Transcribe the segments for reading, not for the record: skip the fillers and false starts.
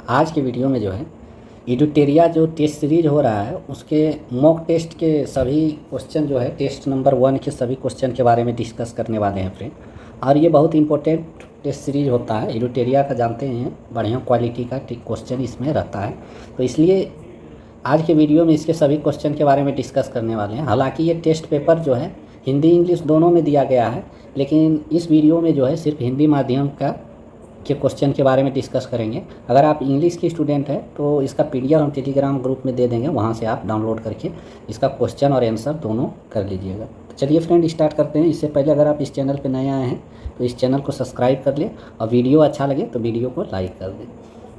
आज के वीडियो में जो है एडुटेरिया जो टेस्ट सीरीज हो रहा है उसके मॉक टेस्ट के सभी क्वेश्चन जो है टेस्ट नंबर 1 के सभी क्वेश्चन के बारे में डिस्कस करने वाले हैं फ्रेंड। और ये बहुत इंपॉर्टेंट टेस्ट सीरीज होता है, एडुटेरिया का जानते हैं बढ़िया क्वालिटी का क्वेश्चन इसमें रहता है, तो इसलिए आज के वीडियो में इसके सभी क्वेश्चन के बारे में डिस्कस करने वाले हैं। हालांकि ये टेस्ट पेपर जो है हिंदी इंग्लिश दोनों में दिया गया है, लेकिन इस वीडियो में जो है सिर्फ हिंदी माध्यम के क्वेश्चन के बारे में डिस्कस करेंगे। अगर आप इंग्लिश की स्टूडेंट हैं तो इसका पीडीएफ हम टेलीग्राम ग्रुप में दे देंगे, वहाँ से आप डाउनलोड करके इसका क्वेश्चन और आंसर दोनों कर लीजिएगा। तो चलिए फ्रेंड स्टार्ट करते हैं। इससे पहले अगर आप इस चैनल पर नए आए हैं तो इस चैनल को सब्सक्राइब कर लें और वीडियो अच्छा लगे तो वीडियो को लाइक कर दें।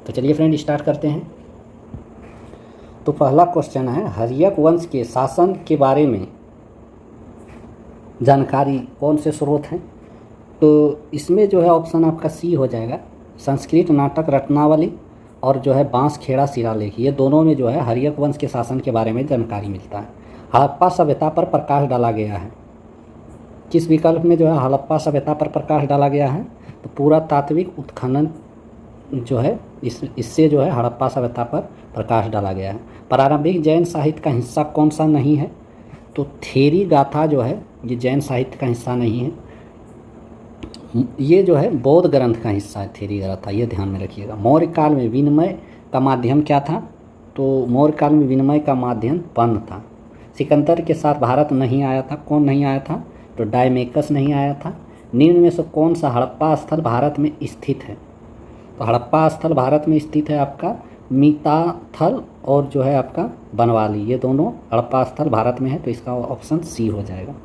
तो चलिए फ्रेंड स्टार्ट करते हैं। तो पहला क्वेश्चन है, हर्यक वंश के शासन के बारे में जानकारी कौन से स्रोत हैं? तो इसमें जो है ऑप्शन आपका सी हो जाएगा, संस्कृत नाटक रत्नावली और जो है बांसखेड़ा शिलालेख, ये दोनों में जो है हर्यक वंश के शासन के बारे में जानकारी मिलता है। हड़प्पा सभ्यता पर प्रकाश डाला गया है, किस विकल्प में जो है हड़प्पा सभ्यता पर प्रकाश डाला गया है? तो पुरातात्विक उत्खनन जो है इससे जो है हड़प्पा सभ्यता पर प्रकाश डाला गया है। प्रारंभिक जैन साहित्य का हिस्सा कौन सा नहीं है? तो थेरी गाथा जो है ये जैन साहित्य का हिस्सा नहीं है, ये जो है बौद्ध ग्रंथ का हिस्सा है थेरी गाथा, ये ध्यान में रखिएगा। मौर्य काल में विनिमय का माध्यम क्या था? तो मौर्य काल में विनिमय का माध्यम पन्न था। सिकंदर के साथ भारत नहीं आया था, कौन नहीं आया था? तो डायमेकस नहीं आया था। निम्न में से कौन सा हड़प्पा स्थल भारत में स्थित है? तो हड़प्पा स्थल भारत में स्थित है आपका मीताथल और जो है आपका बनवाली, ये दोनों हड़प्पा स्थल भारत में है, तो इसका ऑप्शन सी हो जाएगा।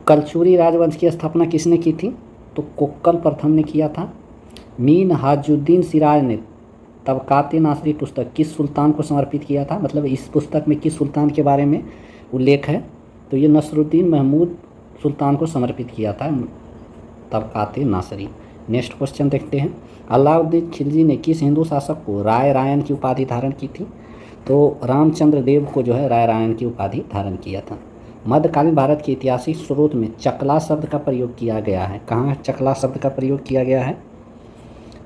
कलचुरी राजवंश की स्थापना किसने की थी? तो कोक्कल प्रथम ने किया था। मीन हाजुद्दीन सिराज ने तबकाते नासरी पुस्तक किस सुल्तान को समर्पित किया था? मतलब इस पुस्तक में किस सुल्तान के बारे में उल्लेख है? तो ये नसरुद्दीन महमूद सुल्तान को समर्पित किया था तबकाते नासरी। नेक्स्ट क्वेश्चन देखते हैं, अलाउद्दीन खिलजी ने किस हिंदू शासक को राय रायन की उपाधि धारण की थी? तो रामचंद्र देव को जो है राय रायन की उपाधि धारण किया था। मध्यकालीन भारत के ऐतिहासिक स्रोत में चकला शब्द का प्रयोग किया गया है, कहाँ चकला शब्द का प्रयोग किया गया है?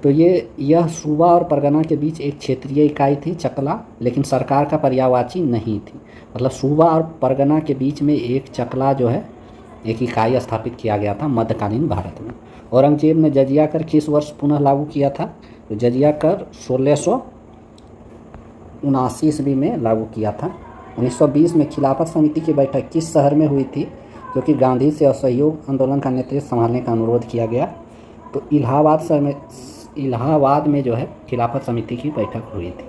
तो यह सूबा और परगना के बीच एक क्षेत्रीय इकाई थी चकला, लेकिन सरकार का पर्यायवाची नहीं थी। मतलब सूबा और परगना के बीच में एक चकला जो है एक इकाई स्थापित किया गया था मध्यकालीन भारत में। औरंगजेब ने जजिया कर किस वर्ष पुनः लागू किया था? तो जजिया कर 1679 ईस्वी में लागू किया था। 1920 में खिलाफत समिति की बैठक किस शहर में हुई थी, जो कि गांधी से असहयोग आंदोलन का नेतृत्व संभालने का अनुरोध किया गया? तो इलाहाबाद में जो है खिलाफत समिति की बैठक हुई थी।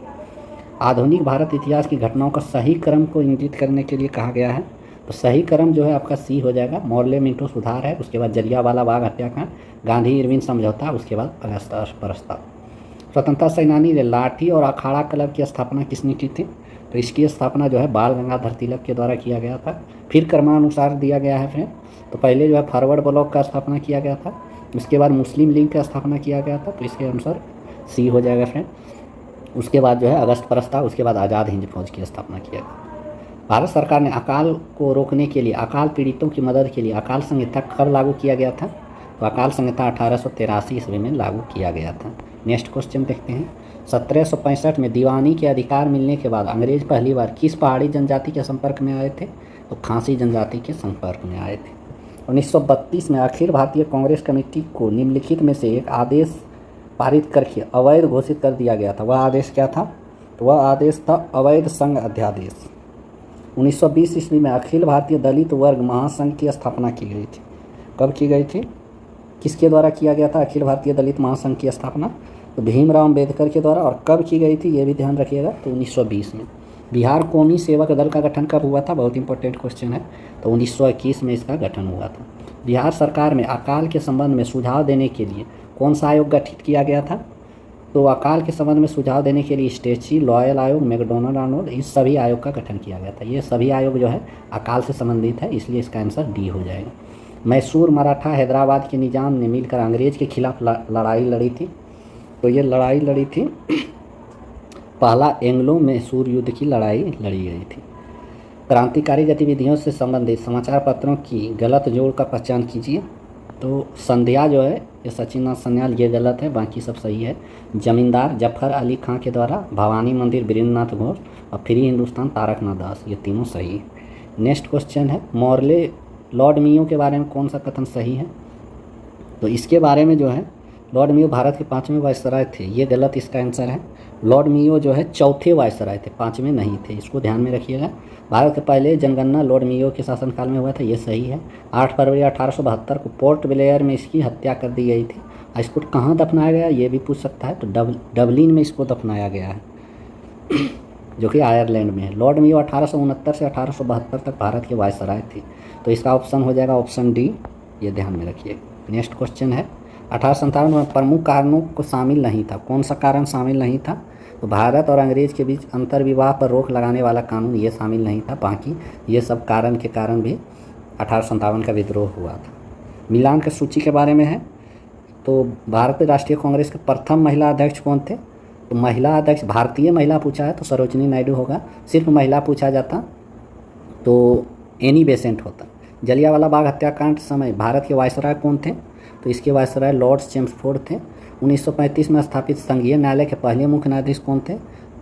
आधुनिक भारत इतिहास की घटनाओं का सही क्रम को इंगित करने के लिए कहा गया है, तो सही क्रम जो है आपका सी हो जाएगा। मॉर्ले मिंटो सुधार है, उसके बाद जलियांवाला बाग हत्याकांड, गांधी इरविन समझौता, उसके बाद अगस्त प्रस्ताव। स्वतंत्रता सेनानी ने लाठी और अखाड़ा क्लब की स्थापना किसने की थी? तो इसकी स्थापना जो है बाल गंगाधर तिलक के द्वारा किया गया था। फिर क्रमानुसार दिया गया है फ्रेंड, तो पहले जो है फॉरवर्ड ब्लॉक का स्थापना किया गया था, उसके बाद मुस्लिम लीग का स्थापना किया गया था, तो इसके अनुसार सी हो जाएगा फ्रेंड। उसके बाद जो है अगस्त प्रस्ताव, उसके बाद आज़ाद हिंद फौज की स्थापना किया गया। भारत सरकार ने अकाल को रोकने के लिए अकाल पीड़ितों की मदद के लिए अकाल संहिता कब लागू किया गया था? तो अकाल संहिता 1883 ईस्वी में लागू किया गया था। नेक्स्ट क्वेश्चन देखते हैं, 1765 में दीवानी के अधिकार मिलने के बाद अंग्रेज पहली बार किस पहाड़ी जनजाति के संपर्क में आए थे? तो खासी जनजाति के संपर्क में आए थे। 1932 में अखिल भारतीय कांग्रेस कमेटी को निम्नलिखित में से एक आदेश पारित करके अवैध घोषित कर दिया गया था, वह आदेश क्या था? तो वह आदेश था अवैध संघ अध्यादेश। 1920 ईस्वी में अखिल भारतीय दलित वर्ग महासंघ की स्थापना की गई थी, कब की गई थी? किसके द्वारा किया गया था अखिल भारतीय दलित महासंघ की स्थापना? तो भीमराव अम्बेडकर के द्वारा। और कब की गई थी ये भी ध्यान रखिएगा, तो 1920 में। बिहार कौमी सेवक दल का गठन कब हुआ था? बहुत इंपॉर्टेंट क्वेश्चन है, तो 1921 में इसका गठन हुआ था। बिहार सरकार में अकाल के संबंध में सुझाव देने के लिए कौन सा आयोग गठित किया गया था? तो अकाल के संबंध में सुझाव देने के लिए स्टेची, लॉयल आयोग, मैकडोनल्ड आयोग, इस सभी आयोग का गठन किया गया था। ये सभी आयोग जो है अकाल से संबंधित है, इसलिए इसका आंसर डी हो जाएगा। मैसूर मराठा हैदराबाद के निजाम ने मिलकर अंग्रेज के खिलाफ लड़ाई लड़ी थी, तो ये लड़ाई लड़ी थी पहला एंग्लो मैसूर युद्ध की लड़ाई लड़ी गई थी। क्रांतिकारी गतिविधियों से संबंधित समाचार पत्रों की गलत जोड़ का पहचान कीजिए। तो संध्या जो है ये सचिन सन्याल, ये गलत है, बाकी सब सही है। जमींदार जफर अली खां के द्वारा, भवानी मंदिर वीरेंद्रनाथ घोष, और फ्री हिंदुस्तान तारकनाथ दास, ये तीनों सही है। नेक्स्ट क्वेश्चन है मॉर्ले लॉर्ड मियो के बारे में कौन सा कथन सही है? तो इसके बारे में जो है लॉर्ड मियो भारत के 5वें वायसराय थे, ये गलत इसका आंसर है। लॉर्ड मियो जो है 4थे वायसराय थे, 5वें नहीं थे, इसको ध्यान में रखिएगा। भारत के पहले जनगणना लॉर्ड मियो के शासनकाल में हुआ था, ये सही है। 8 फरवरी 1872 को पोर्ट ब्लेयर में इसकी हत्या कर दी गई थी। इसको कहाँ दफनाया गया ये भी पूछ सकता है, तो डबलिन में इसको दफनाया गया है जो कि आयरलैंड में है। लॉर्ड मियो 1869 से 1872 तक भारत के वायसराय थे, तो इसका ऑप्शन हो जाएगा ऑप्शन डी, ये ध्यान में रखिए। नेक्स्ट क्वेश्चन है 1857 में प्रमुख कारणों को शामिल नहीं था, कौन सा कारण शामिल नहीं था? तो भारत और अंग्रेज के बीच अंतर्विवाह पर रोक लगाने वाला कानून ये शामिल नहीं था, बाकी ये सब कारण के कारण भी 1857 का विद्रोह हुआ था। मिलान की सूची के बारे में है, तो भारतीय राष्ट्रीय कांग्रेस के प्रथम महिला अध्यक्ष कौन थे? तो महिला अध्यक्ष, भारतीय महिला पूछा है तो सरोजिनी नायडू होगा, सिर्फ महिला पूछा जाता तो एनी बेसेंट होता। जलियांवाला बाग हत्याकांड समय भारत के वायसराय कौन थे? तो इसके वायसराय लॉर्ड चेम्सफोर्ड थे। 1935 में स्थापित संघीय न्यायालय के पहले मुख्य न्यायाधीश कौन थे?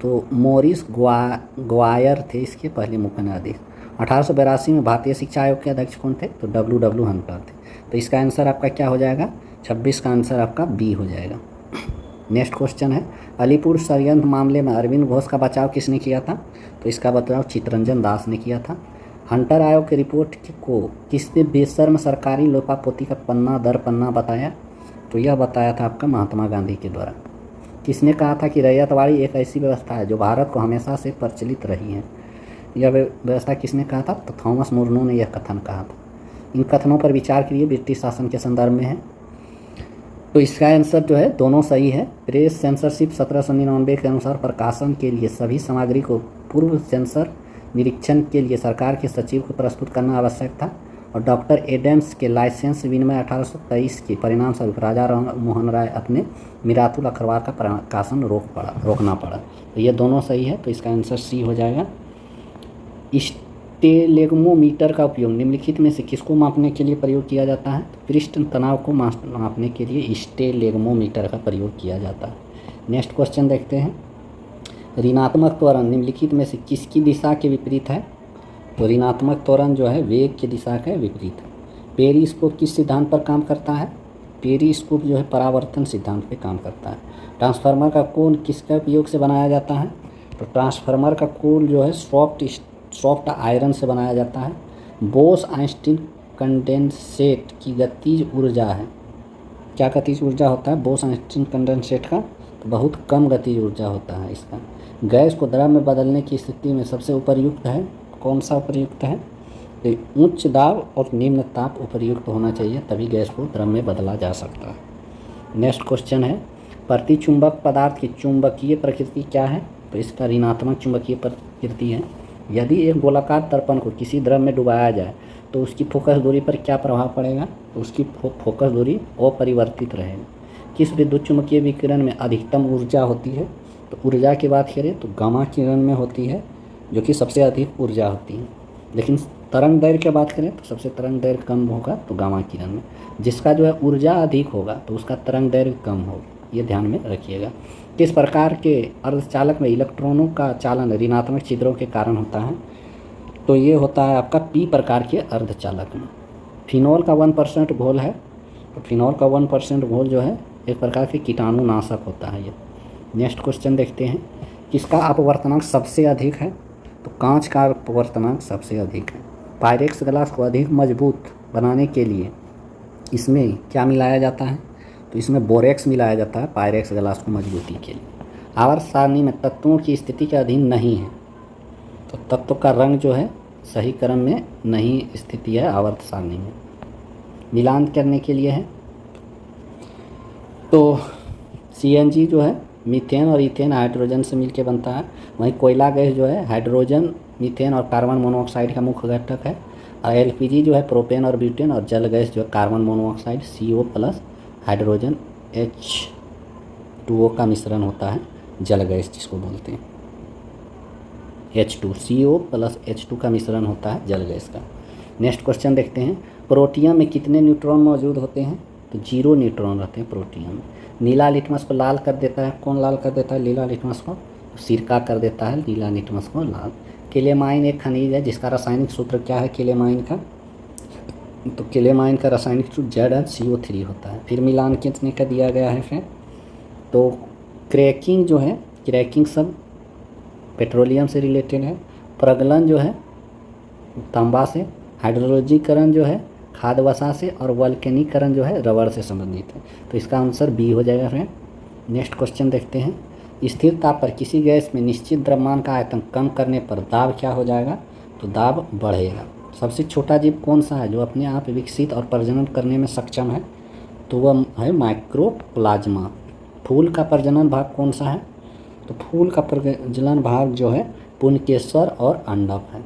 तो मॉरिस ग्वायर थे इसके पहले मुख्य न्यायाधीश। 1882 में भारतीय शिक्षा आयोग के अध्यक्ष कौन थे? तो डब्ल्यू हंटर थे। तो इसका आंसर आपका क्या हो जाएगा? 26 का आंसर आपका बी हो जाएगा। नेक्स्ट क्वेश्चन है अलीपुर षड्यंत्र मामले में अरविंद घोष का बचाव किसने किया था? तो इसका बचाव चित्तरंजन दास ने किया था। हंटर आयोग की रिपोर्ट को किसने बेशर्म सरकारी लोपापोती का पन्ना दर पन्ना बताया? तो यह बताया था आपका महात्मा गांधी के द्वारा। किसने कहा था कि रैयतवाड़ी एक ऐसी व्यवस्था है जो भारत को हमेशा से प्रचलित रही है? यह व्यवस्था किसने कहा था? तो थॉमस मुर्नो ने यह कथन कहा था। इन कथनों पर विचार के लिए ब्रिटिश शासन के संदर्भ में है, तो इसका आंसर जो है दोनों सही है। प्रेस सेंसरशिप 1799 के अनुसार प्रकाशन के लिए सभी सामग्री को पूर्व सेंसर निरीक्षण के लिए सरकार के सचिव को प्रस्तुत करना आवश्यक था, और डॉक्टर एडम्स के लाइसेंस विनिमय 1823 के परिणाम स्वरूप राजा मोहन राय अपने मिरातुल अखबार का प्रकाशन रोकना पड़ा। तो ये दोनों सही है, तो इसका आंसर सी हो जाएगा। स्टेलेग्मोमीटर का उपयोग निम्नलिखित में से किसको मापने के लिए प्रयोग किया जाता है? पृष्ठ तनाव को मापने के लिए स्टेलेग्मोमीटर का प्रयोग किया जाता है। नेक्स्ट क्वेश्चन देखते हैं ऋणात्मक त्वरण निम्नलिखित में से किसकी दिशा के विपरीत है? तो ऋणात्मक त्वरण जो है वेग की दिशा के विपरीत है। पेरिस्कोप किस सिद्धांत पर काम करता है? पेरिस्कोप जो है परावर्तन सिद्धांत पे काम करता है। ट्रांसफार्मर का कोण किसके उपयोग से बनाया जाता है? तो ट्रांसफार्मर का कोण जो है सॉफ्ट आयरन से बनाया जाता है। बोस आइंस्टीन कंडेंसेट की गतिज ऊर्जा है, क्या गतिज ऊर्जा होता है बोस आइंस्टीन कंडेंसेट का? तो बहुत कम गतिज ऊर्जा होता है इसका। गैस को द्रव में बदलने की स्थिति में सबसे उपयुक्त है, कौन सा उपयुक्त है? तो उच्च दाब और निम्न ताप उपयुक्त होना चाहिए, तभी गैस को द्रव में बदला जा सकता है। नेक्स्ट क्वेश्चन है प्रतिचुंबक पदार्थ की चुंबकीय प्रकृति क्या है? तो इसका ऋणात्मक चुंबकीय प्रकृति है। यदि एक गोलाकार दर्पण को किसी द्रव में डुबाया जाए तो उसकी फोकस दूरी पर क्या प्रभाव पड़ेगा? तो उसकी फोकस दूरी अपरिवर्तित रहेगी। किस विद्युत चुम्बकीय विकिरण में अधिकतम ऊर्जा होती है? तो ऊर्जा की बात करें तो गामा किरण में होती है, जो कि सबसे अधिक ऊर्जा होती है। लेकिन तरंग दैर्घ्य की बात करें तो सबसे तरंग दैर्घ्य कम होगा तो गामा किरण में। जिसका जो है ऊर्जा अधिक होगा तो उसका तरंग दैर्घ्य कम होगा, ये ध्यान में रखिएगा। किस प्रकार के अर्धचालक में इलेक्ट्रॉनों का चालन ऋणात्मक छिद्रों के कारण होता है? तो ये होता है आपका पी प्रकार के अर्धचालक में। फिनॉल का 1% घोल है, तो फिनॉल का 1% घोल जो है एक प्रकार के कीटाणुनाशक होता है ये। नेक्स्ट क्वेश्चन देखते हैं किसका अपवर्तनांक सबसे अधिक है? तो कांच का अपवर्तनांक सबसे अधिक है। पायरेक्स ग्लास को अधिक मजबूत बनाने के लिए इसमें क्या मिलाया जाता है? तो इसमें बोरेक्स मिलाया जाता है पायरेक्स ग्लास को मजबूती के लिए। आवर्त सारणी में तत्वों की स्थिति के अधीन नहीं है, तो तत्व का रंग जो है सही क्रम में नहीं स्थिति है आवर्त सारणी में। मिलान करने के लिए है तो CNG जो है मीथेन और इथेन हाइड्रोजन से मिलकर बनता है। वहीं कोयला गैस जो है हाइड्रोजन, मीथेन और कार्बन मोनोऑक्साइड का मुख्य घटक है। और LPG जो है प्रोपेन और ब्यूटेन, और जल गैस जो है carbon monoxide CO plus hydrogen H2O का मिश्रण होता है, जल गैस जिसको बोलते हैं। H2 CO प्लस H2 का मिश्रण होता है जल गैस का। नेक्स्ट क्वेश्चन देखते हैं प्रोटियम में कितने न्यूट्रॉन मौजूद होते हैं? तो 0 न्यूट्रॉन रहते हैं प्रोटियम में। नीला लिटमस को लाल कर देता है, कौन लाल कर देता है नीला लिटमस को? सिरका कर देता है नीला लिटमस को लाल। केलेमाइन एक खनिज है जिसका रासायनिक सूत्र क्या है केलेमाइन का? तो केलेमाइन का रासायनिक सूत्र ZnCO3 होता है। फिर मिलान कितने का दिया गया है फ्रेंड? तो क्रैकिंग जो है, क्रैकिंग सब पेट्रोलियम से रिलेटेड है। प्रगलन जो है तांबा से, हाइड्रोलॉजीकरण जो है खाद वसा से, और वल्केनीकरण जो है रबड़ से संबंधित है। तो इसका आंसर बी हो जाएगा फ्रेंड। नेक्स्ट क्वेश्चन देखते हैं। स्थिर ताप पर किसी गैस में निश्चित द्रव्यमान का आयतन कम करने पर दाब क्या हो जाएगा? तो दाब बढ़ेगा। सबसे छोटा जीव कौन सा है जो अपने आप विकसित और प्रजनन करने में सक्षम है? तो वह है माइक्रोप्लाज्मा। फूल का प्रजनन भाग कौन सा है? तो फूल का प्रजनन भाग जो है पुंकेसर और अंडक है।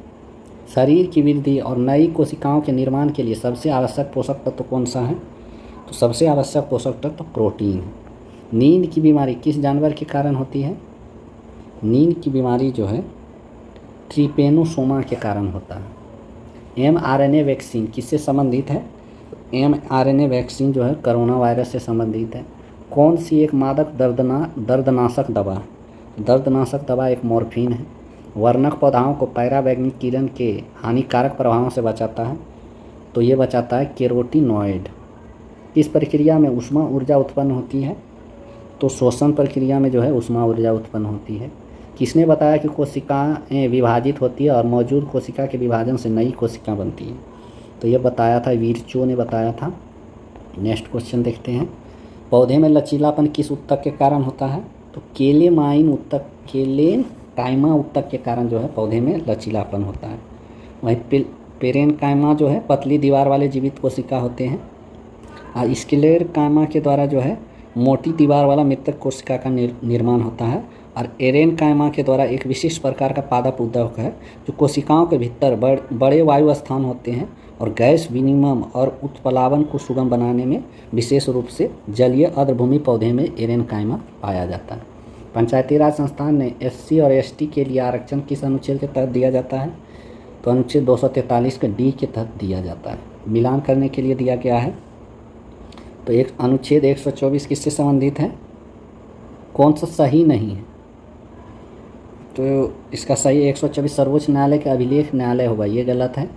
शरीर की वृद्धि और नई कोशिकाओं के निर्माण के लिए सबसे आवश्यक पोषक तत्व कौन सा है? तो सबसे आवश्यक पोषक तत्व प्रोटीन है। नींद की बीमारी किस जानवर के कारण होती है? नींद की बीमारी जो है ट्रिपेनोसोमा के कारण होता है। mRNA वैक्सीन किससे संबंधित है? mRNA वैक्सीन जो है कोरोना वायरस से संबंधित है। कौन सी एक मादक दर्दनाशक दवा? दर्दनाशक दवा एक मॉर्फिन है। वर्णक पौधाओं को पैराबैंगनी किरण के हानिकारक प्रभावों से बचाता है। तो ये बचाता है कैरोटीनॉइड। इस प्रक्रिया में ऊष्मा ऊर्जा उत्पन्न होती है? तो श्वसन प्रक्रिया में जो है ऊष्मा ऊर्जा उत्पन्न होती है। किसने बताया कि कोशिकाएं विभाजित होती है और मौजूद कोशिका के विभाजन से नई कोशिका बनती है? तो ये बताया था वीरचो ने बताया था। नेक्स्ट क्वेश्चन देखते हैं। पौधे में लचीलापन किस उत्तक के कारण होता है? तो केलेमाइन उत्तक, केलेनकाइमा उत्तक के कारण जो है पौधे में लचीलापन होता है। वहीं पेरेनकाइमा जो है पतली दीवार वाले जीवित कोशिका होते हैं, और स्क्लेरकाइमा के द्वारा जो है मोटी दीवार वाला मृतक कोशिका का निर्माण होता है। और एरेनकाइमा के द्वारा एक विशिष्ट प्रकार का पादप उद्योग है जो कोशिकाओं के भीतर बड़े वायु स्थान होते हैं और गैस विनिमय और उत्प्लावन को सुगम बनाने में विशेष रूप से जलीय आर्द्रभूमि पौधे में एरेनकाइमा पाया जाता है। पंचायती राज संस्थान ने SC और ST के लिए आरक्षण किस अनुच्छेद के तहत दिया जाता है? तो अनुच्छेद 243 के D के तहत दिया जाता है। मिलान करने के लिए दिया गया है। तो एक अनुच्छेद 124 किससे संबंधित है? कौन सा सही नहीं है? तो इसका सही 124 सर्वोच्च न्यायालय के अभिलेख न्यायालय होगा, ये गलत है।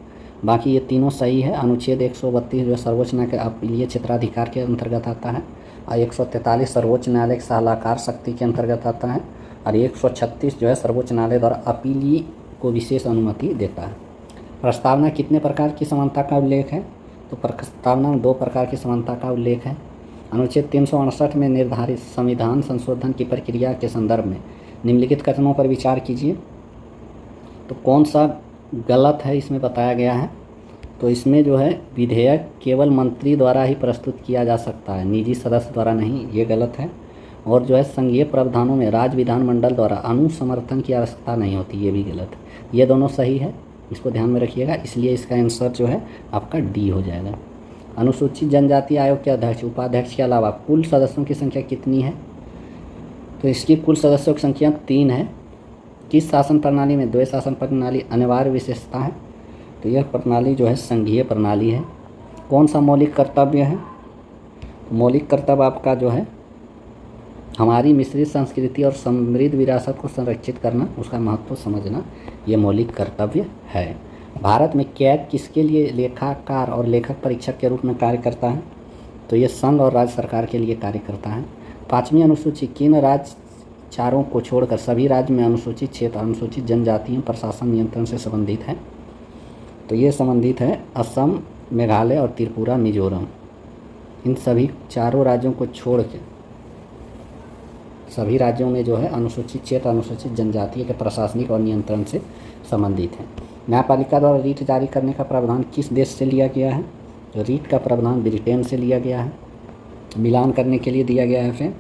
बाकी ये तीनों सही है। अनुच्छेद 132 जो सर्वोच्च न्यायालय के अपीलीय क्षेत्राधिकार के अंतर्गत आता है, और 143 सर्वोच्च न्यायालय के सलाहकार शक्ति के अंतर्गत आता है, और 136 जो है सर्वोच्च न्यायालय द्वारा अपीलीय को विशेष अनुमति देता है। प्रस्तावना कितने प्रकार की समानता का उल्लेख है? तो प्रस्तावना में 2 प्रकार की समानता का उल्लेख है। अनुच्छेद 368 में निर्धारित संविधान संशोधन की प्रक्रिया के संदर्भ में निम्नलिखित कथनों पर विचार कीजिए। तो कौन सा गलत है इसमें बताया गया है? तो इसमें जो है विधेयक केवल मंत्री द्वारा ही प्रस्तुत किया जा सकता है, निजी सदस्य द्वारा नहीं, ये गलत है। और जो है संघीय प्रावधानों में राज्य विधानमंडल द्वारा अनुसमर्थन की आवश्यकता नहीं होती, ये भी गलत है। ये दोनों सही है, इसको ध्यान में रखिएगा। इसलिए इसका आंसर जो है आपका D हो जाएगा। अनुसूचित जनजाति आयोग के अध्यक्ष उपाध्यक्ष के अलावा कुल सदस्यों की संख्या कितनी है? तो इसकी कुल सदस्यों की संख्या 3 है। किस शासन प्रणाली में द्वैध शासन प्रणाली अनिवार्य विशेषता है? तो यह प्रणाली जो है संघीय प्रणाली है। कौन सा मौलिक कर्तव्य है? मौलिक कर्तव्य आपका जो है हमारी मिश्रित संस्कृति और समृद्ध विरासत को संरक्षित करना, उसका महत्व समझना, ये मौलिक कर्तव्य है। भारत में कैग किसके लिए लेखाकार और लेखक परीक्षक के रूप में कार्य करता है? तो ये संघ और राज्य सरकार के लिए कार्य करता है। 5वीं अनुसूची किन राज्य चारों को छोड़कर सभी राज्य में अनुसूचित क्षेत्र अनुसूचित जनजातियों प्रशासन नियंत्रण से संबंधित है? तो ये संबंधित है असम, मेघालय और त्रिपुरा, मिजोरम। इन सभी चारों राज्यों को छोड़ के सभी राज्यों में जो है अनुसूचित क्षेत्र अनुसूचित जनजाति के प्रशासनिक और नियंत्रण से संबंधित है। न्यायपालिका द्वारा रीट जारी करने का प्रावधान किस देश से लिया गया है? तो रीट का प्रावधान ब्रिटेन से लिया गया है। मिलान करने के लिए दिया गया है फ्रेंड।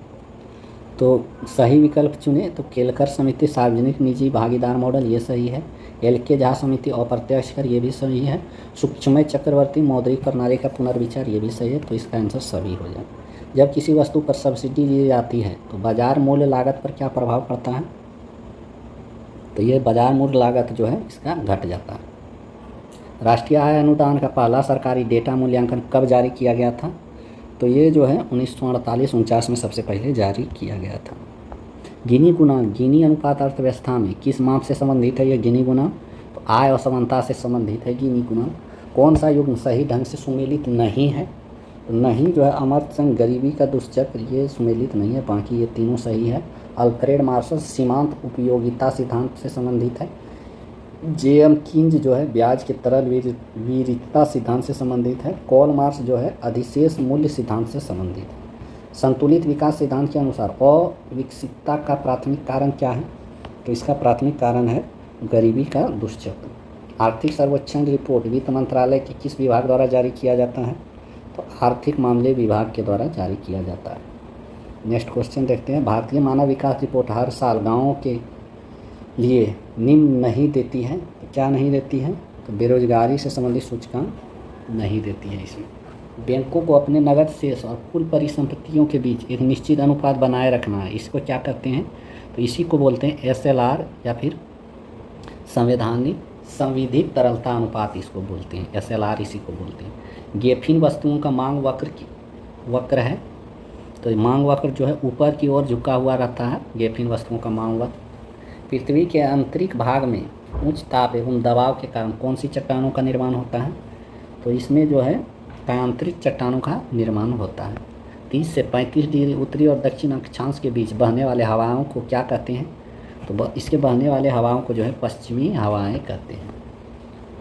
तो सही विकल्प चुने तो केलकर समिति सार्वजनिक निजी भागीदार मॉडल, ये सही है। LK झा समिति अप्रत्यक्ष कर, ये भी सही है। सूक्ष्म चक्रवर्ती मौद्रिक प्रणाली का पुनर्विचार, ये भी सही है। तो इसका आंसर सभी हो जाए। जब किसी वस्तु पर सब्सिडी दी जाती है तो बाजार मूल्य लागत पर क्या प्रभाव पड़ता है? तो ये बाजार मूल्य लागत जो है इसका घट जाता है। राष्ट्रीय आय अनुदान का पहला सरकारी डेटा मूल्यांकन कब जारी किया गया था? तो ये जो है 1948-49 में सबसे पहले जारी किया गया था। गिनी गुणांक, गिनी अनुपात अर्थव्यवस्था में किस माप से संबंधित है? ये गिनी गुणांक तो आय और समानता से संबंधित है गिनी गुणांक। कौन सा युग्म सही ढंग से सुमेलित नहीं है? तो नहीं जो है अमर्त्य सेन गरीबी का दुष्चक्र, ये सुमेलित नहीं है, बाकी ये तीनों सही है। अल्फ्रेड मार्शल सीमांत उपयोगिता सिद्धांत से संबंधित है। जे.एम. कीन्ज जो है ब्याज के तरल विविधता सिद्धांत से संबंधित है। कॉल मार्क्स जो है अधिशेष मूल्य सिद्धांत से संबंधित है। संतुलित विकास सिद्धांत के अनुसार अविकसितता का प्राथमिक कारण क्या है? तो इसका प्राथमिक कारण है गरीबी का दुष्चक्र। आर्थिक सर्वेक्षण रिपोर्ट वित्त मंत्रालय के किस विभाग द्वारा जारी किया जाता है? तो आर्थिक मामले विभाग के द्वारा जारी किया जाता है। नेक्स्ट क्वेश्चन देखते हैं। भारतीय मानव विकास रिपोर्ट हर साल गाँवों के लिए निम्न नहीं देती है, तो क्या नहीं देती है? तो बेरोजगारी से संबंधित सूचकांक नहीं देती है। इसमें बैंकों को अपने नगद शेष और कुल परिसंपत्तियों के बीच एक निश्चित अनुपात बनाए रखना है, इसको क्या कहते हैं? तो इसी को बोलते हैं SLR या फिर संविधिक तरलता अनुपात, इसको बोलते हैं SLR, इसी को बोलते हैं। गेफिन वस्तुओं का मांग वक्र है, तो मांग वक्र जो है ऊपर की ओर झुका हुआ रहता है, गेफिन वस्तुओं का मांग वक्र। पृथ्वी के आंतरिक भाग में उच्च ताप एवं दबाव के कारण कौन सी चट्टानों का निर्माण होता है? तो इसमें जो है आंतरिक चट्टानों का निर्माण होता है। 30 से 35 डिग्री उत्तरी और दक्षिण अक्षांश के बीच बहने वाले हवाओं को क्या कहते हैं? तो इसके बहने वाले हवाओं को जो है पश्चिमी हवाएं कहते हैं।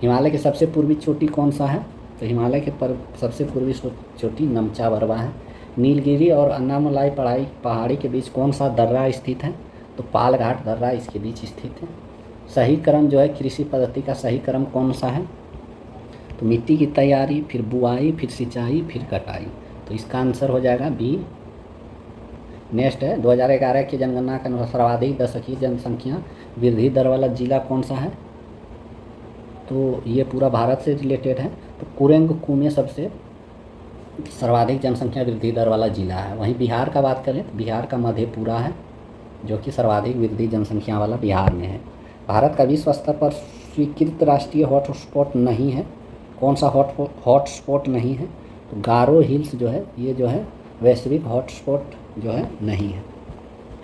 हिमालय की सबसे पूर्वी चोटी कौन सा है? तो हिमालय के सबसे पूर्वी चोटी नमचा बरवा है। नीलगिरी और अन्नामलाई पहाड़ी के बीच कौन सा दर्रा स्थित है? तो पालघाट दर्रा इसके बीच स्थित है। सही क्रम जो है कृषि पद्धति का सही क्रम कौन सा है? तो मिट्टी की तैयारी, फिर बुआई, फिर सिंचाई, फिर कटाई। तो इसका आंसर हो जाएगा बी। नेक्स्ट है 2011 की जनगणना के अनुसार सर्वाधिक दशकीय जनसंख्या वृद्धि दर वाला जिला कौन सा है? तो ये पूरा भारत से रिलेटेड है। तो कुरेंग में सबसे सर्वाधिक जनसंख्या वृद्धि दर वाला जिला है। वहीं बिहार का बात करें तो बिहार का मधेपुरा है, जो कि सर्वाधिक वृद्धि जनसंख्या वाला बिहार में है। भारत का विश्व स्तर पर स्वीकृत राष्ट्रीय हॉटस्पॉट नहीं है। कौन सा हॉटस्पॉट नहीं है? तो गारो हिल्स जो है ये जो है वैश्विक हॉटस्पॉट जो है नहीं है।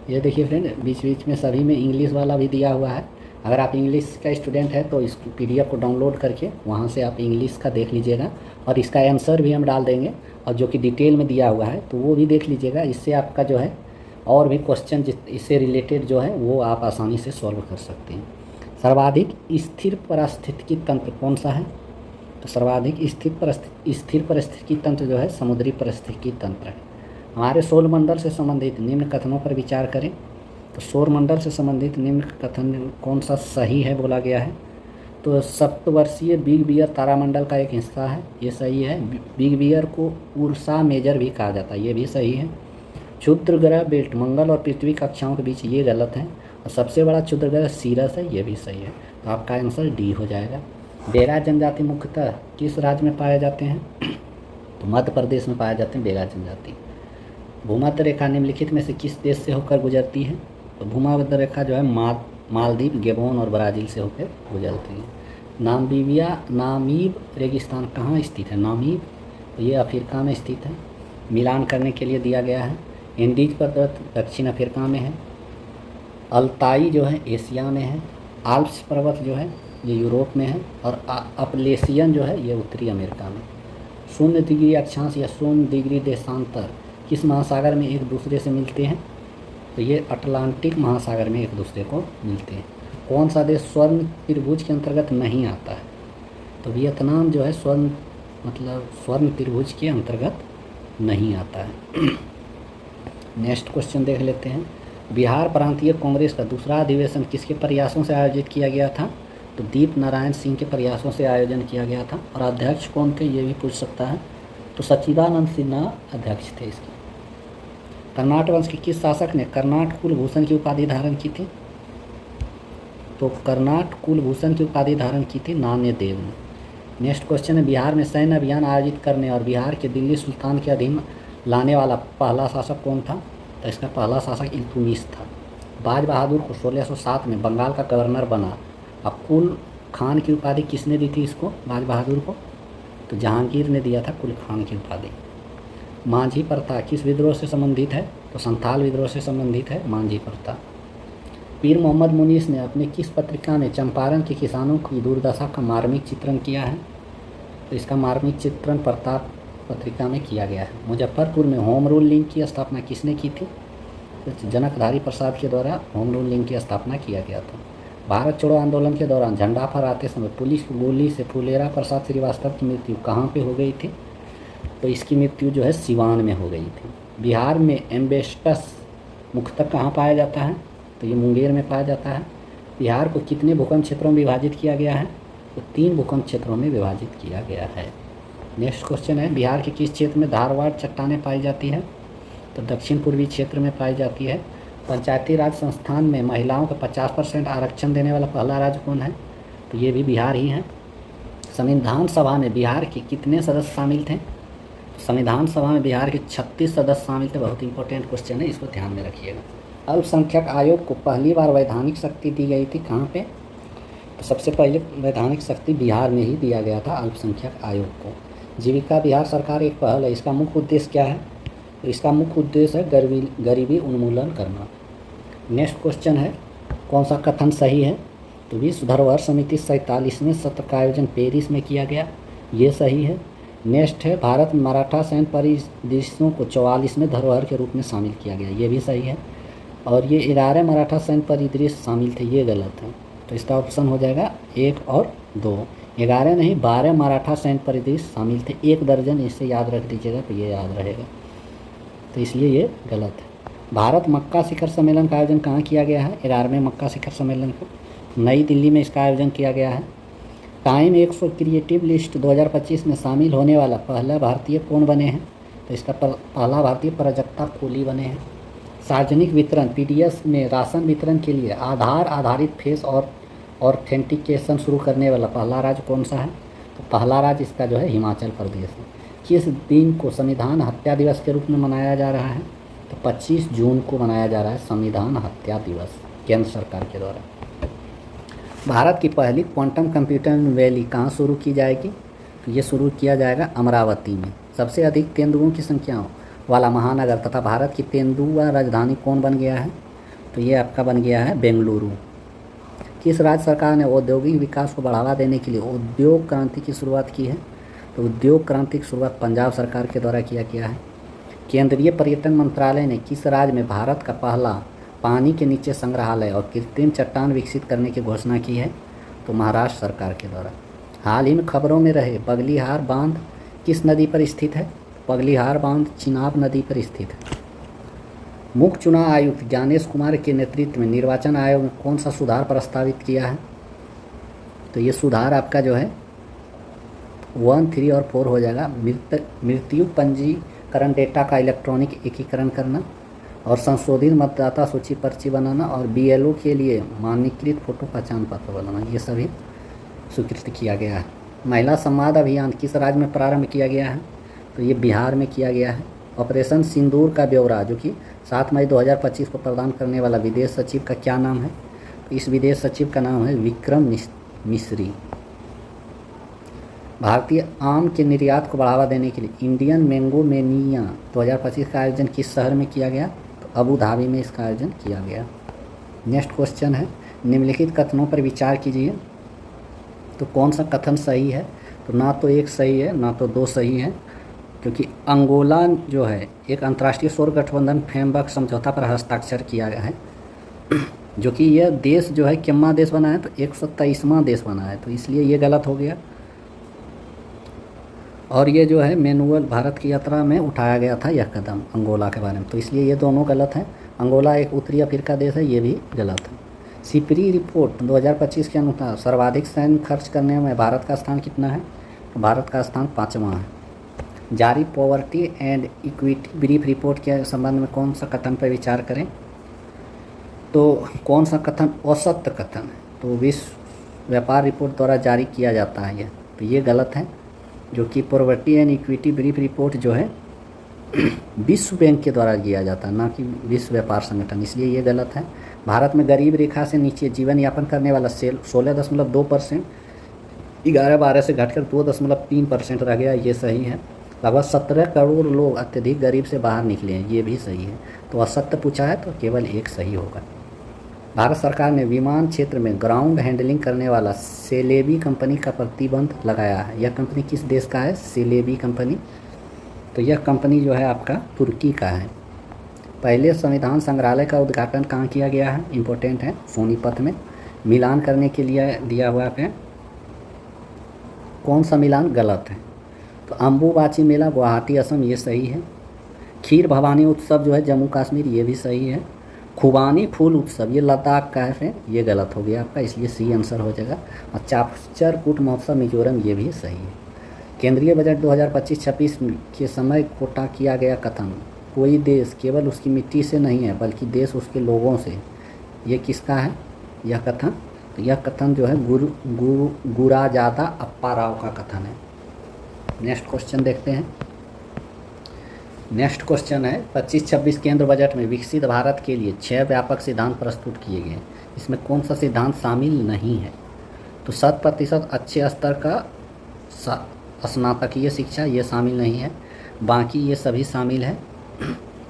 ये देखिए फ्रेंड, बीच बीच में सभी में इंग्लिश वाला भी दिया हुआ है। अगर आप इंग्लिश का स्टूडेंट है तो इस PDF को डाउनलोड करके वहाँ से आप इंग्लिश का देख लीजिएगा, और इसका आंसर भी हम डाल देंगे, और जो कि डिटेल में दिया हुआ है तो वो भी देख लीजिएगा। इससे आपका जो है और भी क्वेश्चन इससे रिलेटेड जो है वो आप आसानी से सॉल्व कर सकते हैं। सर्वाधिक स्थिर पारिस्थितिकी तंत्र कौन सा है? तो सर्वाधिक स्थिर पारिस्थितिकी तंत्र जो है समुद्री पारिस्थितिकी तंत्र है। हमारे सौरमंडल से संबंधित निम्न कथनों पर विचार करें। तो सौरमंडल से संबंधित निम्न कथन कौन सा सही है बोला गया है? तो सप्तवर्षीय बिग बियर तारामंडल का एक हिस्सा है, ये सही है। बिग बियर को उर्सा मेजर भी कहा जाता है, ये भी सही है। क्षुद्र ग्रह बेल्ट मंगल और पृथ्वी कक्षाओं के बीच, ये गलत है। और सबसे बड़ा क्षुद्र ग्रह सीरस है, ये भी सही है। तो आपका आंसर डी हो जाएगा। बेगा जनजाति मुख्यतः किस राज्य में पाए जाते हैं? तो मध्य प्रदेश में पाए जाते हैं बेगा जनजाति। भूमध्य रेखा निम्नलिखित में से किस देश से होकर गुजरती है? तो भूमध्य रेखा जो है मालदीव, गेबोन और ब्राज़ील से होकर गुजरती है। नामीब रेगिस्तान कहाँ स्थित है? नामीब, तो ये अफ्रीका में स्थित है। मिलान करने के लिए दिया गया है। इंडीज पर्वत दक्षिण अफ्रीका में है। अल्ताई जो है एशिया में है। आल्प्स पर्वत जो है ये यूरोप में है। और अपलेशियन जो है ये उत्तरी अमेरिका में। 0 डिग्री अक्षांश या 0 डिग्री देशांतर किस महासागर में एक दूसरे से मिलते हैं? तो ये अटलांटिक महासागर में एक दूसरे को मिलते हैं। कौन सा देश स्वर्ण त्रिभुज के अंतर्गत नहीं आता है? तो वियतनाम जो है स्वर्ण त्रिभुज के अंतर्गत नहीं आता है। नेक्स्ट क्वेश्चन देख लेते हैं। बिहार प्रांतीय कांग्रेस का दूसरा अधिवेशन किसके प्रयासों से आयोजित किया गया था? तो दीप नारायण सिंह के प्रयासों से आयोजन किया गया था। और अध्यक्ष कौन थे ये भी पूछ सकता है। तो सच्चिदानंद सिन्हा अध्यक्ष थे इसके। कर्नाट वंश के किस शासक ने कर्नाट कुलभूषण की उपाधि धारण की थी? तो कर्नाट कुलभूषण की उपाधि धारण की थी नान्यदेव ने। नेक्स्ट क्वेश्चन है, बिहार में सैन्य अभियान आयोजित करने और बिहार के दिल्ली सुल्तान के अधीन लाने वाला पहला शासक कौन था? तो इसका पहला शासक इल्तुतमिश था। बाज बहादुर को 1607 में बंगाल का गवर्नर बना। अब कुल खान की उपाधि किसने दी थी इसको, राज बहादुर को? तो जहांगीर ने दिया था कुल खान की उपाधि। मांझी प्रथा किस विद्रोह से संबंधित है? तो संथाल विद्रोह से संबंधित है मांझी प्रथा। पीर मोहम्मद मुनीस ने अपनी किस पत्रिका में चंपारण के किसानों की दुर्दशा का मार्मिक चित्रण किया है? तो इसका मार्मिक चित्रण प्रताप पत्रिका में किया गया है। मुजफ्फरपुर में होम रूल लीग की स्थापना किसने की थी? तो जनकधारी प्रसाद के द्वारा होम रूल लीग की स्थापना किया गया था। भारत छोड़ो आंदोलन के दौरान झंडा फहराते समय पुलिस की गोली से फुलेरा प्रसाद श्रीवास्तव की मृत्यु कहाँ पे हो गई थी? तो इसकी मृत्यु जो है सिवान में हो गई थी। बिहार में एम्बेस्टस मुख्यतः कहाँ पाया जाता है? तो ये मुंगेर में पाया जाता है। बिहार को कितने भूखंड क्षेत्रों में विभाजित किया गया है? तो 3 भूखंड क्षेत्रों में विभाजित किया गया है। नेक्स्ट क्वेश्चन है, बिहार के किस क्षेत्र में धारवाड़ चट्टानें पाई जाती है? तो दक्षिण पूर्वी क्षेत्र में पाई जाती है। पंचायती राज संस्थान में महिलाओं को 50% आरक्षण देने वाला पहला राज्य कौन है? तो ये भी बिहार ही है। संविधान सभा में बिहार के कितने सदस्य शामिल थे? संविधान सभा में बिहार के 36 सदस्य शामिल थे। बहुत इंपॉर्टेंट क्वेश्चन है, इसको ध्यान में रखिएगा। अल्पसंख्यक आयोग को पहली बार वैधानिक शक्ति दी गई थी कहाँ पे? तो सबसे पहले वैधानिक शक्ति बिहार में ही दिया गया था अल्पसंख्यक आयोग को। जीविका बिहार सरकार एक पहल है, इसका मुख्य उद्देश्य क्या है? तो इसका मुख्य उद्देश्य है गरीबी उन्मूलन करना। नेक्स्ट क्वेश्चन है, कौन सा कथन सही है? तो विश्व धरोहर समिति 47वें सत्र का आयोजन पेरिस में किया गया, ये सही है। नेक्स्ट है, भारत में मराठा सैन्य परिदृश्यों को 44वें धरोहर के रूप में शामिल किया गया, ये भी सही है। और ये 11 मराठा सैन्य परिदृश्य शामिल थे, ये गलत है। तो इसका ऑप्शन हो जाएगा 1 और 2। 11 नहीं 12 मराठा सैन्य परिदृश्य शामिल थे, 1 दर्जन, इससे याद रख दीजिएगा तो ये याद रहेगा। तो इसलिए ये गलत है। भारत मक्का शिखर सम्मेलन का आयोजन कहाँ किया गया है? 11वें मक्का शिखर सम्मेलन को नई दिल्ली में इसका आयोजन किया गया है। टाइम 100 क्रिएटिव लिस्ट 2025 में शामिल होने वाला पहला भारतीय कौन बने हैं? तो इसका पहला भारतीय प्राजक्ता कोहली बने हैं। सार्वजनिक वितरण पीडीएस में राशन वितरण के लिए आधार आधारित फेस और ऑथेंटिकेशन शुरू करने वाला पहला राज्य कौन सा है? तो पहला राज्य इसका जो है हिमाचल प्रदेश है। किस दिन को संविधान हत्या दिवस के रूप में मनाया जा रहा है? तो 25 जून को मनाया जा रहा है संविधान हत्या दिवस केंद्र सरकार के द्वारा। भारत की पहली क्वांटम कंप्यूटिंग वैली कहाँ शुरू की जाएगी? तो ये शुरू किया जाएगा अमरावती में। सबसे अधिक तेंदुओं की संख्या वाला महानगर तथा भारत की तेंदुआ राजधानी कौन बन गया है? तो ये आपका बन गया है बेंगलुरु। किस राज्य सरकार ने औद्योगिक विकास को बढ़ावा देने के लिए उद्योग क्रांति की शुरुआत की है? तो उद्योग क्रांति की शुरुआत पंजाब सरकार के द्वारा किया गया है। केंद्रीय पर्यटन मंत्रालय ने किस राज्य में भारत का पहला पानी के नीचे संग्रहालय और कृत्रिम चट्टान विकसित करने की घोषणा की है? तो महाराष्ट्र सरकार के द्वारा। हाल ही में खबरों में रहे बगलीहार बांध किस नदी पर स्थित है? बगलीहार बांध चिनाब नदी पर स्थित है। मुख्य चुनाव आयुक्त ज्ञानेश कुमार के नेतृत्व में निर्वाचन आयोग ने कौन सा सुधार प्रस्तावित किया है? तो ये सुधार आपका जो है 1, 3 और 4 हो जाएगा। मृत्यु पंजीकरण डेटा का इलेक्ट्रॉनिक एकीकरण करना और संशोधित मतदाता सूची पर्ची बनाना और बीएलओ के लिए मानकीकृत फोटो पहचान पत्र बनाना, ये सभी स्वीकृत किया गया है। महिला संवाद अभियान किस राज्य में प्रारंभ किया गया है? तो ये बिहार में किया गया है। ऑपरेशन सिंदूर का ब्यौरा जो कि 7 मई 2025 को प्रदान करने वाला विदेश सचिव का क्या नाम है? तो इस विदेश सचिव का नाम है विक्रम मिस्री। भारतीय आम के निर्यात को बढ़ावा देने के लिए इंडियन मैंगो मेनिया 2025 का आयोजन किस शहर में किया गया? तो अबू धाबी में इसका आयोजन किया गया। नेक्स्ट क्वेश्चन है, निम्नलिखित कथनों पर विचार कीजिए। तो कौन सा कथन सही है? तो ना तो 1 सही है ना तो 2 सही है, क्योंकि अंगोला जो है एक अंतर्राष्ट्रीय सौर गठबंधन फ्रेमवर्क समझौता पर हस्ताक्षर किया गया है, जो कि यह देश जो है कितना देश बना है? तो 123वां देश बना है, तो इसलिए ये गलत हो गया। और ये जो है मैनुअल भारत की यात्रा में उठाया गया था यह कदम अंगोला के बारे में, तो इसलिए ये दोनों गलत हैं। अंगोला एक उत्तरी अफ्रीका देश है, ये भी गलत है। सिपरी रिपोर्ट 2025 के अनुसार सर्वाधिक सैन्य खर्च करने में भारत का स्थान कितना है? तो भारत का स्थान 5वां है। जारी poverty and equity brief report के संबंध में कौन सा कथन पर विचार करें? तो कौन सा कथन असत्य कथन है? तो विश्व व्यापार रिपोर्ट द्वारा जारी किया जाता है यह, तो ये गलत है। जो कि poverty and equity brief report जो है विश्व बैंक के द्वारा किया जाता है, ना कि विश्व व्यापार संगठन, इसलिए ये गलत है। भारत में गरीब रेखा से नीचे जीवन यापन करने वाला 16.2% 11-12 से घटकर 2.3% रह गया, ये सही है। लगभग 17 करोड़ लोग अत्यधिक गरीब से बाहर निकले हैं, ये भी सही है। तो असत्य पूछा है तो केवल एक सही होगा। भारत सरकार ने विमान क्षेत्र में ग्राउंड हैंडलिंग करने वाला सेलेबी कंपनी का प्रतिबंध लगाया है। यह कंपनी किस देश का है? Celebi company. तो यह कंपनी जो है आपका तुर्की का है। पहले संविधान संग्रहालय का उद्घाटन कहाँ किया गया है? इम्पोर्टेंट है, सोनीपत में। मिलान करने के लिए दिया हुआ है, कौन सा मिलान गलत है? तो अम्बुबाची मेला गुवाहाटी असम, ये सही है। खीर भवानी उत्सव जो है जम्मू कश्मीर, ये भी सही है। खुबानी फूल उत्सव ये लद्दाख का है, ये गलत हो गया आपका, इसलिए सी आंसर हो जाएगा। और चापचरकूट महोत्सव मिजोरम, ये भी सही है। केंद्रीय बजट 2025-26 के समय कोटा किया गया कथन, कोई देश केवल उसकी मिट्टी से नहीं है बल्कि देश उसके लोगों से, ये किसका है यह कथन? तो यह कथन जो है गुराजादा अप्पा राव का कथन है। नेक्स्ट क्वेश्चन देखते हैं। नेक्स्ट क्वेश्चन है 25-26 केंद्र बजट में विकसित भारत के लिए 6 व्यापक सिद्धांत प्रस्तुत किए गए। इसमें कौन सा सिद्धांत शामिल नहीं है? तो 100% अच्छे स्तर का स्नातकीय शिक्षा, ये शामिल नहीं है। बाकी ये सभी शामिल है।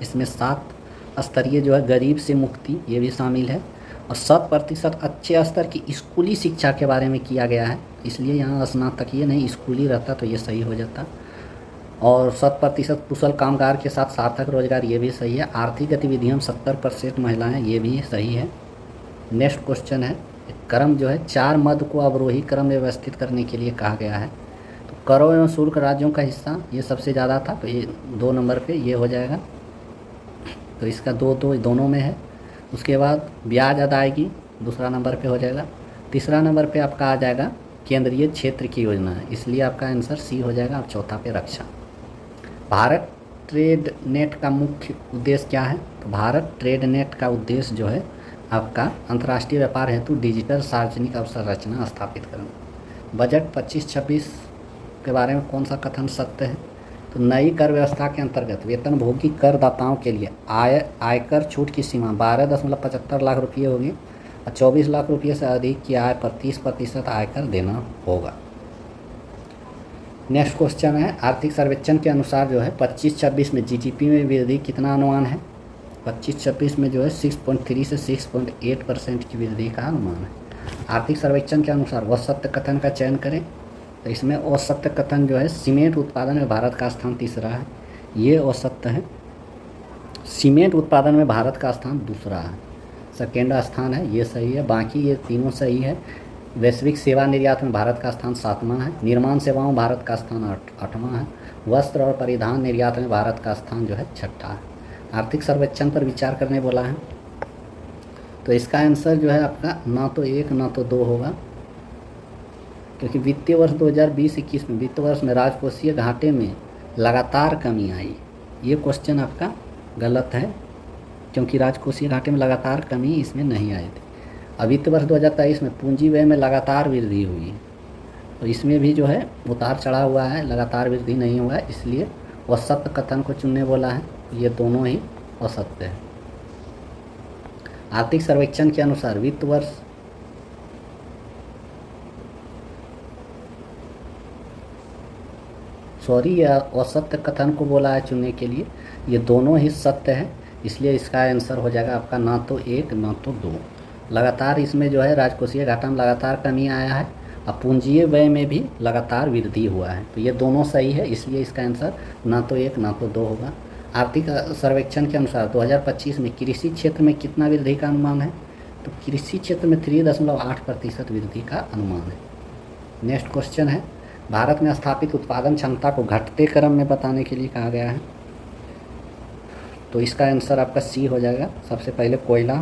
इसमें 7 स्तरीय जो है गरीब से मुक्ति, ये भी शामिल है। और 100% अच्छे स्तर की स्कूली शिक्षा के बारे में किया गया है, इसलिए यहाँ स्नातकीय नहीं स्कूली रहता तो ये सही हो जाता। और 100% कुशल कामगार के साथ सार्थक रोजगार, ये भी सही है। आर्थिक गतिविधियों में 70% महिलाएं, ये भी सही है। नेक्स्ट क्वेश्चन है, क्रम जो है 4 मद को अवरोही क्रम में व्यवस्थित करने के लिए कहा गया है। तो करों एवं शुल्क राज्यों का हिस्सा ये सबसे ज़्यादा था, तो ये 2 नंबर पे ये हो जाएगा। तो इसका 2 दोनों में है। उसके बाद ब्याज अदायगी दूसरा नंबर पे हो जाएगा। तीसरा नंबर पे आपका आ जाएगा केंद्रीय क्षेत्र की योजना है, इसलिए आपका आंसर सी हो जाएगा। अब चौथा पे रक्षा। भारत ट्रेड नेट का मुख्य उद्देश्य क्या है? तो भारत ट्रेड नेट का उद्देश्य जो है आपका अंतर्राष्ट्रीय व्यापार हेतु डिजिटल सार्वजनिक अवसंरचना स्थापित करना। बजट 25-26 के बारे में कौन सा कथन सत्य है? तो नई कर व्यवस्था के अंतर्गत वेतनभोगी करदाताओं के लिए आयकर छूट की सीमा 12.75 लाख रुपये होगी और 24 लाख रुपये से अधिक की आय पर 30% आयकर देना होगा। नेक्स्ट क्वेश्चन है, आर्थिक सर्वेक्षण के अनुसार जो है 25-26 में जीडीपी में वृद्धि कितना अनुमान है? 25-26 में जो है 6.3 से 6.8% की वृद्धि का अनुमान है। आर्थिक सर्वेक्षण के अनुसार असत्य कथन का चयन करें। तो इसमें असत्य कथन जो है सीमेंट उत्पादन में भारत का स्थान तीसरा है, ये असत्य है। सीमेंट उत्पादन में भारत का स्थान दूसरा है, सेकेंड स्थान है, ये सही है। बाकी ये तीनों सही है। वैश्विक सेवा निर्यात में भारत का स्थान 7वां है। निर्माण सेवाओं में भारत का स्थान 8वां है। वस्त्र और परिधान निर्यात में भारत का स्थान जो है 6ठा है। आर्थिक सर्वेक्षण पर विचार करने बोला है, तो इसका आंसर जो है आपका ना तो 1 ना तो 2 होगा, क्योंकि वित्तीय वर्ष 2020-21 में वित्त वर्ष में राजकोषीय घाटे में लगातार कमी आई। ये क्वेश्चन आपका गलत है, क्योंकि राजकोषीय घाटे में लगातार कमी इसमें नहीं आई थी। अब वित्त वर्ष 2023 में पूंजी व्यय में लगातार वृद्धि हुई है, तो इसमें भी जो है उतार चढ़ा हुआ है, लगातार वृद्धि नहीं हुआ है, इसलिए असत्य कथन को चुनने बोला है। ये दोनों ही असत्य है। आर्थिक सर्वेक्षण के अनुसार वित्त वर्ष ये असत्य कथन को बोला है चुनने के लिए, ये दोनों ही सत्य है, इसलिए इसका आंसर हो जाएगा आपका ना तो 1 ना तो 2। लगातार इसमें जो है राजकोषीय घाटा में लगातार कमी आया है और पूंजीय व्यय में भी लगातार वृद्धि हुआ है, तो ये दोनों सही है, इसलिए इसका आंसर ना तो 1 ना तो 2 होगा। आर्थिक सर्वेक्षण के अनुसार 2025 में कृषि क्षेत्र में कितना वृद्धि का अनुमान है? तो कृषि क्षेत्र में 3.8% वृद्धि का अनुमान है। नेक्स्ट क्वेश्चन है, भारत में स्थापित उत्पादन क्षमता को घटते क्रम में बताने के लिए कहा गया है। तो इसका आंसर आपका सी हो जाएगा। सबसे पहले कोयला,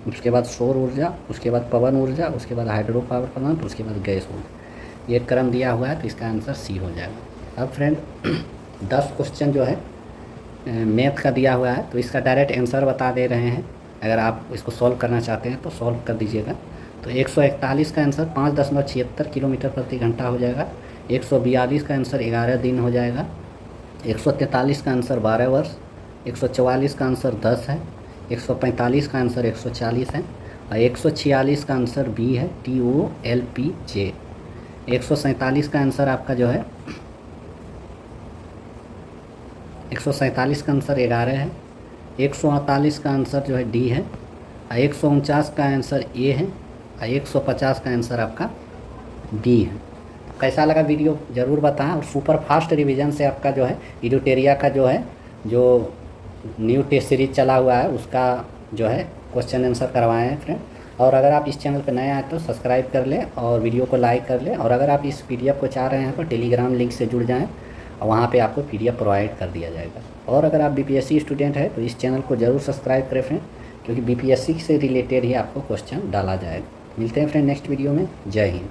उसके बाद सौर ऊर्जा, उसके बाद पवन ऊर्जा, उसके बाद हाइड्रो पावर प्लांट, उसके बाद गैस ऊर्जा, ये क्रम दिया हुआ है, तो इसका आंसर सी हो जाएगा। अब फ्रेंड 10 क्वेश्चन जो है मैथ का दिया हुआ है, तो इसका डायरेक्ट आंसर बता दे रहे हैं। अगर आप इसको सॉल्व करना चाहते हैं तो सॉल्व कर दीजिएगा। तो 141 का आंसर 5.76 किलोमीटर प्रति घंटा हो जाएगा। 142 का आंसर 11 दिन हो जाएगा। 143 का आंसर 12 वर्ष। 144 का आंसर 10 है। 145 का आंसर 140 है और 146 का आंसर बी है, TOLPJ। 147 का आंसर आपका जो है 147 का आंसर 11 है। 148 का आंसर जो है डी है। 149 का आंसर ए है। 150 का आंसर आपका बी है। कैसा लगा वीडियो ज़रूर बताएं, और सुपर फास्ट रिवीजन से आपका जो है इडोटेरिया का जो है जो न्यू टेस्ट सीरीज चला हुआ है उसका जो है क्वेश्चन आंसर करवाएं हैं फ्रेंड। और अगर आप इस चैनल पर नए आए तो सब्सक्राइब कर लें और वीडियो को लाइक कर लें। और अगर आप इस PDF को चाह रहे हैं तो टेलीग्राम लिंक से जुड़ जाएं और वहाँ पे आपको PDF प्रोवाइड कर दिया जाएगा। और अगर आप BPSC स्टूडेंट है तो इस चैनल को ज़रूर सब्सक्राइब करें फ्रेंड, क्योंकि BPSC से रिलेटेड ही आपको क्वेश्चन डाला जाएगा। मिलते हैं फ्रेंड नेक्स्ट वीडियो में। जय हिंद।